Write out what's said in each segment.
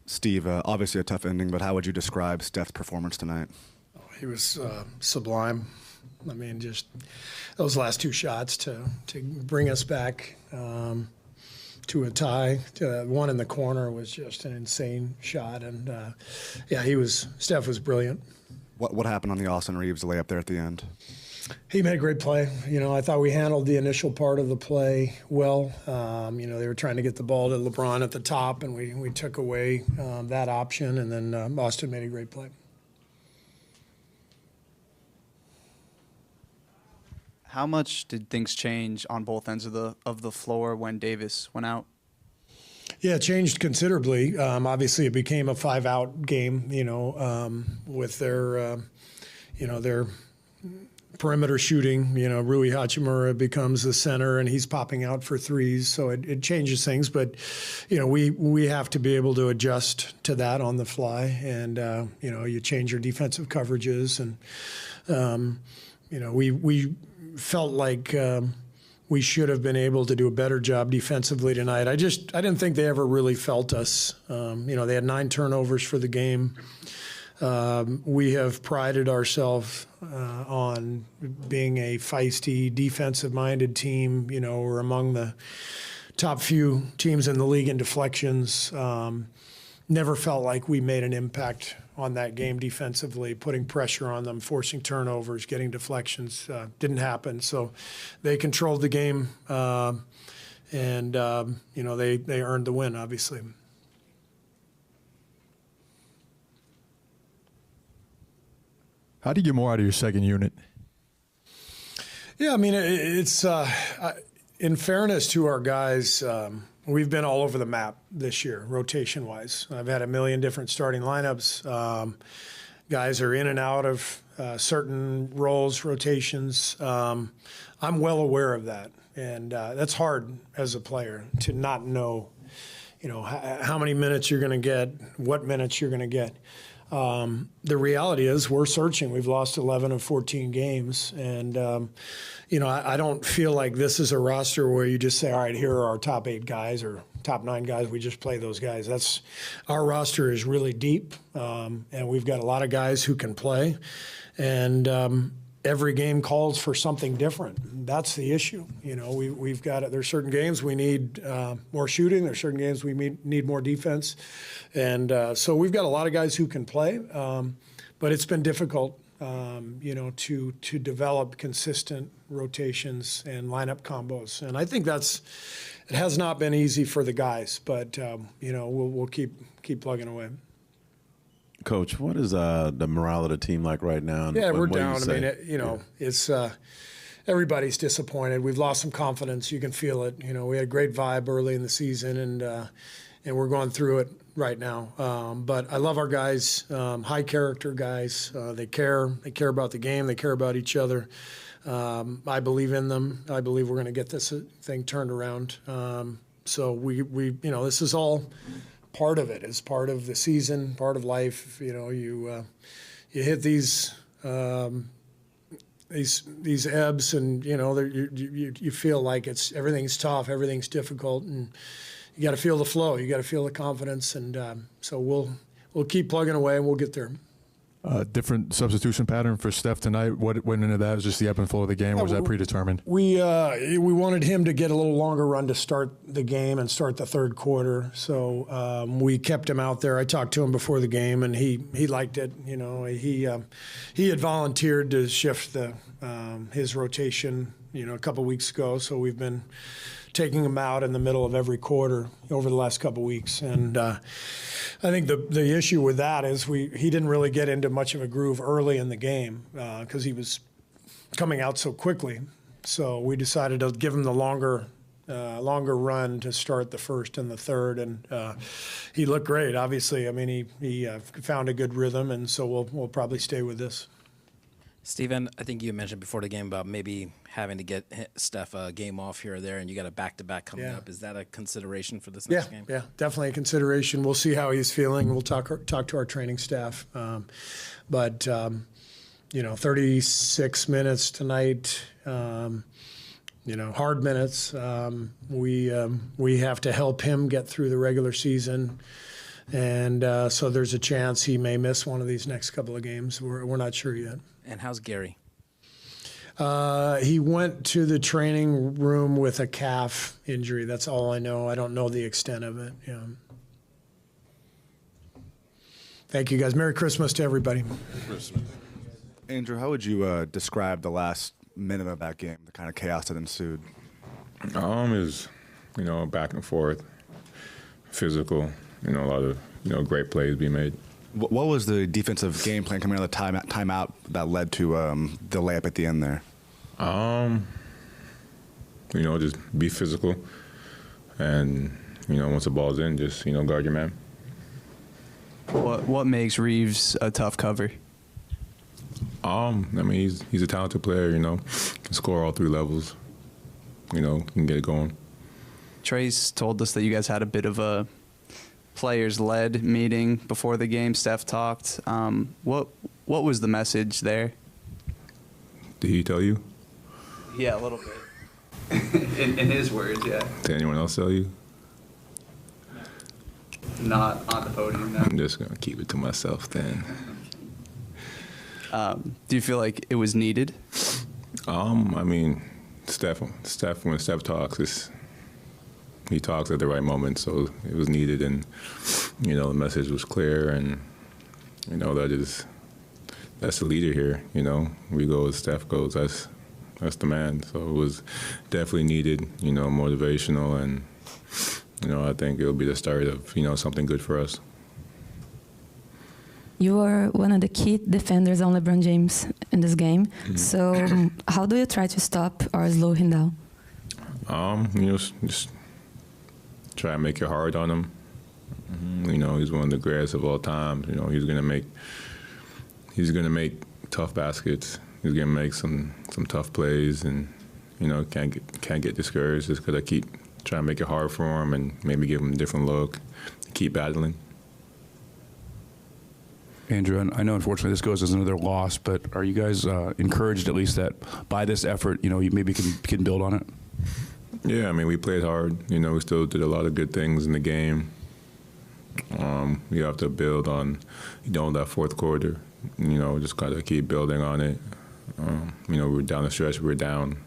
Steve, obviously a tough ending, but how would you describe Steph's performance tonight? He was sublime. I mean, just those last two shots to bring us back to a tie. One in the corner was just an insane shot, and yeah, Steph was brilliant. What happened on the Austin Reaves layup there at the end? He made a great play. You know, I thought we handled the initial part of the play well. You know, they were trying to get the ball to LeBron at the top, and we took away that option, and then Austin made a great play. How much did things change on both ends of the floor when Davis went out? Yeah, it changed considerably. Obviously, it became a 5-out game. You know, with their perimeter shooting. You know, Rui Hachimura becomes the center, and he's popping out for threes. So it changes things. But you know, we have to be able to adjust to that on the fly, and you know, you change your defensive coverages, and you know, we felt like we should have been able to do a better job defensively tonight. I didn't think they ever really felt us. You know, they had 9 turnovers for the game. We have prided ourselves on being a feisty, defensive-minded team. You know, we're among the top few teams in the league in deflections. Never felt like we made an impact on that game defensively, putting pressure on them, forcing turnovers, getting deflections. Didn't happen. So they controlled the game, and you know, they earned the win, obviously. How do you get more out of your second unit? Yeah, I mean, it's in fairness to our guys, we've been all over the map this year, rotation-wise. I've had a million different starting lineups. Guys are in and out of certain roles, rotations. I'm well aware of that, and that's hard as a player to not know, you know, how many minutes you're going to get, what minutes you're going to get. The reality is we're searching. We've lost 11 of 14 games. And, you know, I don't feel like this is a roster where you just say, all right, here are our top 8 guys or top 9 guys. We just play those guys. Our roster is really deep, and we've got a lot of guys who can play. And every game calls for something different. That's the issue. You know, we've got there's certain games we need more shooting. There's certain games we need more defense, and so we've got a lot of guys who can play. But it's been difficult, you know, to develop consistent rotations and lineup combos. And I think it has not been easy for the guys. But you know, we'll keep plugging away. Coach, what is the morale of the team like right now? Yeah, we're down. I mean, you know, it's everybody's disappointed. We've lost some confidence. You can feel it. You know, we had a great vibe early in the season, and we're going through it right now. But I love our guys, high character guys. They care about the game. They care about each other. I believe in them. I believe we're going to get this thing turned around. So we you know, this is all part of it. It's part of the season, part of life. You know, you hit these ebbs, and you know, you feel like everything's tough, everything's difficult, and you got to feel the flow. You got to feel the confidence, and so we'll keep plugging away, and we'll get there. Different substitution pattern for Steph tonight. What went into that? Was just the ebb and flow of the game, or was that predetermined? We wanted him to get a little longer run to start the game and start the third quarter, so we kept him out there. I talked to him before the game, and he liked it. You know, he had volunteered to shift his rotation, you know, a couple weeks ago. So we've been taking him out in the middle of every quarter over the last couple weeks, and I think the issue with that is he didn't really get into much of a groove early in the game because he was coming out so quickly. So we decided to give him the longer run to start the first and the third, and he looked great. Obviously, I mean, he found a good rhythm, and so we'll probably stay with this. Steven, I think you mentioned before the game about maybe having to get Steph a game off here or there, and you got a back-to-back coming up. Is that a consideration for this next game? Yeah, definitely a consideration. We'll see how he's feeling. We'll talk to our training staff. But you know, 36 minutes tonight, you know, hard minutes. We have to help him get through the regular season. And so there's a chance he may miss one of these next couple of games. We're not sure yet. And how's Gary? He went to the training room with a calf injury. That's all I know. I don't know the extent of it. Yeah. Thank you, guys. Merry Christmas to everybody. Andrew, how would you describe the last minute of that game, the kind of chaos that ensued? Is, back and forth, physical, a lot of, great plays being made. What was the defensive game plan coming out of the timeout that led to the layup at the end there? Just be physical, and once the ball's in, just guard your man. What makes Reaves a tough cover? He's a talented player. Can score all 3 levels. Can get it going. Trace told us that you guys had a bit of a players-led meeting before the game. Steph talked. What was the message there? Did he tell you? Yeah, a little bit. in his words, yeah. Did anyone else tell you? Not on the podium, no. I'm just going to keep it to myself then. Do you feel like it was needed? Steph, when Steph talks, he talks at the right moment, so it was needed, and, the message was clear, and, that's the leader here, We go as Steph goes, that's the man. So it was definitely needed, motivational, and, I think it'll be the start of, something good for us. You are one of the key defenders on LeBron James in this game. Mm-hmm. So how do you try to stop or slow him down? Just try to make it hard on him. He's one of the greatest of all time. He's gonna make tough baskets. He's gonna make some tough plays, and can't get discouraged. Just gotta keep trying to make it hard for him, and maybe give him a different look. Keep battling. Andrew, I know unfortunately this goes as another loss, but are you guys encouraged at least that by this effort, you maybe can build on it? Yeah, we played hard. We still did a lot of good things in the game. You have to build on, that fourth quarter. Just got to keep building on it. We were down the stretch, we were down.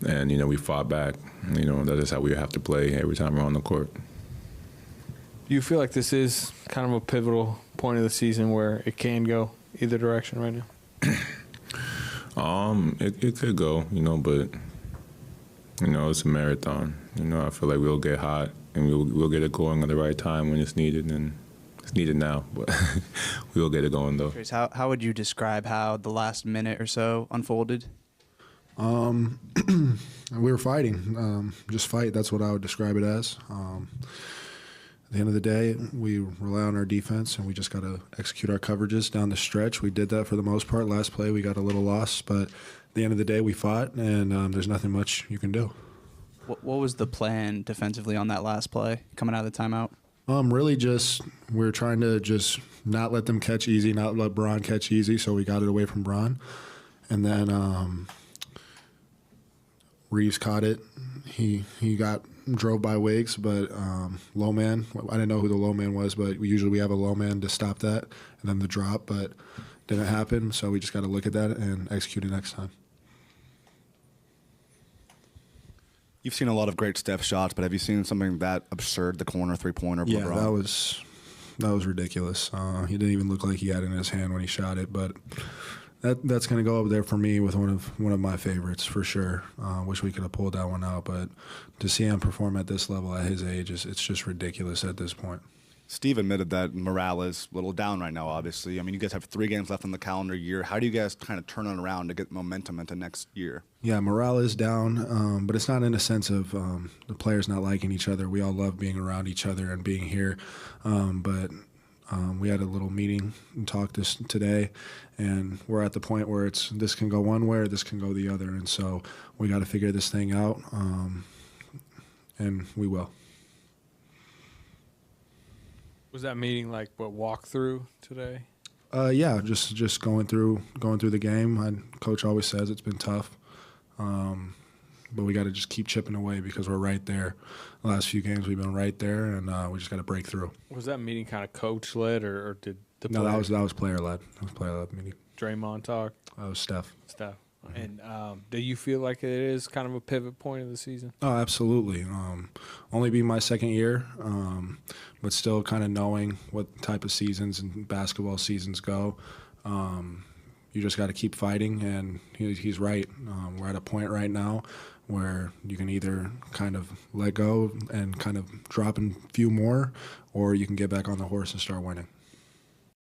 And, we fought back. That is how we have to play every time we're on the court. Do you feel like this is kind of a pivotal point of the season where it can go either direction right now? It could go, but, it's a marathon. I feel like we'll get hot and we'll get it going at the right time when it's needed, and it's needed now, but we'll get it going though. How would you describe how the last minute or so unfolded? We were fighting, just fight. That's what I would describe it as. At the end of the day, we rely on our defense, and we just got to execute our coverages down the stretch. We did that for the most part. Last play, we got a little lost, but at the end of the day, we fought, and there's nothing much you can do. What was the plan defensively on that last play coming out of the timeout? Really just we're trying to just not let them catch easy, not let Bron catch easy, so we got it away from Bron. And then Reaves caught it. He drove by Wiggs, but low man, I didn't know who the low man was, but we have a low man to stop that, and then the drop, but didn't happen, so we just got to look at that and execute it next time. You've seen a lot of great Steph shots, but have you seen something that absurd, the corner three-pointer? Yeah, LeBron? that was ridiculous. He didn't even look like he had it in his hand when he shot it, but that's going to go up there for me with one of my favorites for sure. Wish we could have pulled that one out, but to see him perform at this level at his age, it's just ridiculous at this point. Steve admitted that morale is a little down right now, obviously. You guys have 3 games left in the calendar year. How do you guys kind of turn it around to get momentum into next year? Yeah, morale is down, but it's not in a sense of the players not liking each other. We all love being around each other and being here, but we had a little meeting and talk today, and we're at the point where this can go one way or this can go the other, and so we got to figure this thing out, and we will. Was that meeting like what walkthrough today? Yeah, just going through the game. Coach always says it's been tough. but we got to just keep chipping away because we're right there. The last few games we've been right there, and we just got to break through. Was that meeting kind of coach led, or did the No, that was player led. That was player led meeting. Draymond talk? That was Steph. And do you feel like it is kind of a pivot point of the season? Oh, absolutely. Only be my second year, but still kind of knowing what type of seasons and basketball seasons go. You just got to keep fighting, and he's right. We're at a point right now where you can either kind of let go and kind of drop in a few more, or you can get back on the horse and start winning.